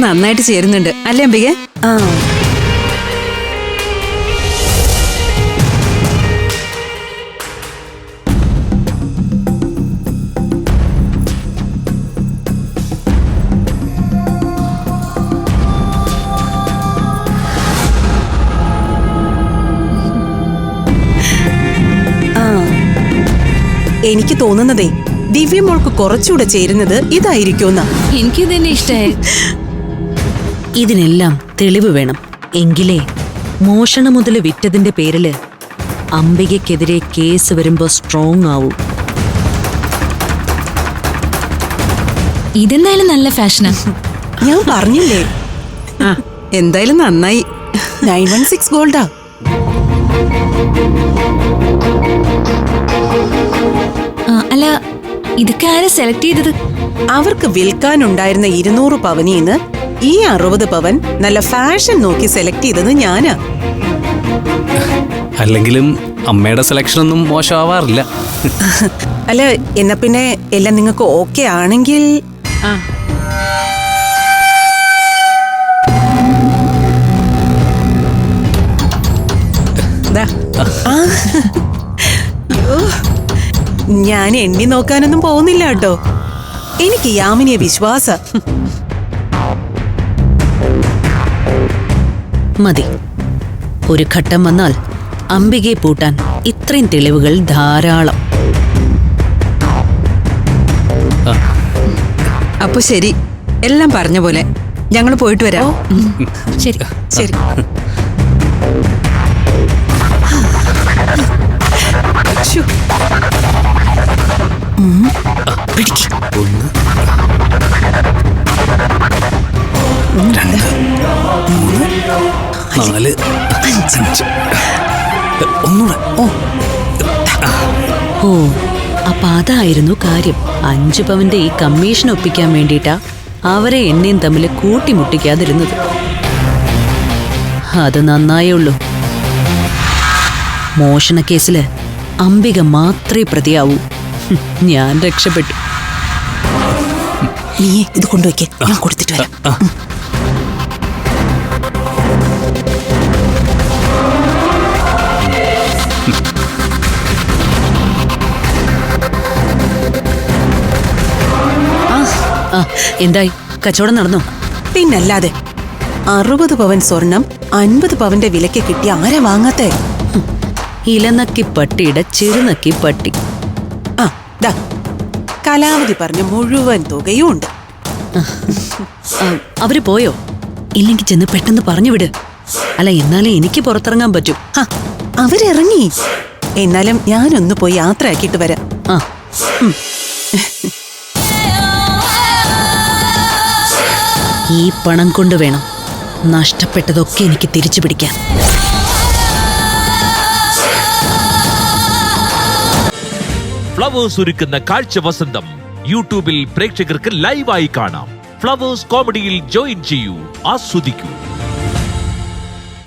നന്നായിട്ട് ചേരുന്നുണ്ട് അല്ലേ അംബിക? ആ എനിക്ക് തോന്നുന്നതേ ദിവ്യമോൾക്ക് കുറച്ചുകൂടെ ചേരുന്നത് ഇതായിരിക്കുമെന്നാ. എനിക്ക് തന്നെ ഇഷ്ടായി. ഇതിനെല്ലാം തെളിവ് വേണം. എങ്കിലേ മോഷണ മുതല് വിറ്റതിന്റെ പേരില് അംബികയ്ക്കെതിരെ കേസ് വരുമ്പോ സ്ട്രോങ് ആവൂ. ഇതെന്തായാലും നല്ല ഫാഷനാ. ഞാൻ പറഞ്ഞില്ലേ, എന്തായാലും നന്നായി. 916 ഗോൾഡാ. അല്ല, ഇതൊക്കെ ആരാ സെലക്ട് ചെയ്തത്? അവർക്ക് വിൽക്കാനുണ്ടായിരുന്ന 200 പവനീന്ന് ഈ 60 പവൻ നല്ല ഫാഷൻ നോക്കി സെലക്ട് ചെയ്തത് ഞാനാ. അല്ലെങ്കിലും അമ്മയുടെ സെലക്ഷൻ ഒന്നും മോശമാവാറില്ല. അല്ല, എന്നാ പിന്നെ എല്ലാം നിങ്ങൾക്ക് ഓക്കെ ആണെങ്കിൽ ഞാൻ എണ്ണി നോക്കാനൊന്നും പോകുന്നില്ല കേട്ടോ. എനിക്ക് യാമിനിയെ വിശ്വാസ. മതി. ഒരു ഘട്ടം വന്നാൽ അംബികയെ പൂട്ടാൻ ഇത്രയും തെളിവുകൾ ധാരാളം. അപ്പൊ ശരി, എല്ലാം പറഞ്ഞ പോലെ ഞങ്ങൾ പോയിട്ട് വരാം. ശരി ശരി. പിടിക്ക്. 1 2 3 4 5 ഒന്നുകൂടെ. ഓ, അപ്പൊ അതായിരുന്നു കാര്യം. 5 പവന്റെ ഈ കമ്മീഷൻ ഒപ്പിക്കാൻ വേണ്ടിയിട്ടാ അവരെ എന്നെയും തമ്മിൽ കൂട്ടിമുട്ടിക്കാതിരുന്നത്. അത് നന്നായുള്ളൂ. മോഷണ കേസില് അംബിക മാത്രമേ പ്രതിയാവൂ. ഞാൻ രക്ഷപ്പെട്ടു. നീ ഇത് കൊണ്ടുവയ്ക്ക്, ഞാൻ കൊടുത്തിട്ട് വരാം. എന്തായി, കച്ചവടം നടന്നോ? പിന്നല്ലാതെ 60 പവൻ സ്വർണം 50 പവന്റെ വിലക്ക് കിട്ടിയ ആരാ വാങ്ങാത്തേ? ഇലനക്കി പട്ടിയുടെ ചെറുനക്കി പട്ടി. ആ ദാ കലാവധി പറഞ്ഞ മുഴുവൻ തുകയും ഉണ്ട്. അവര് പോയോ? ഇല്ലെങ്കിൽ ചെന്ന് പെട്ടെന്ന് പറഞ്ഞു വിട്. അല്ല, എന്നാലേ എനിക്ക് പുറത്തിറങ്ങാൻ പറ്റും. അവരിറങ്ങി. എന്നാലും ഞാനൊന്ന് പോയി യാത്രയാക്കിയിട്ട് വരാം. ആ ഈ പണം കൊണ്ട് വേണം നഷ്ടപ്പെട്ടതൊക്കെ എനിക്ക് തിരിച്ചു പിടിക്കാൻ. ഫ്ലവേഴ്സ് ഒരുക്കുന്ന കാഴ്ച വസന്തം യൂട്യൂബിൽ പ്രേക്ഷകർക്ക് ലൈവായി കാണാം. ഫ്ലവേഴ്സ് കോമഡിയിൽ ജോയിൻ ചെയ്യൂ, ആസ്വദിക്കൂ.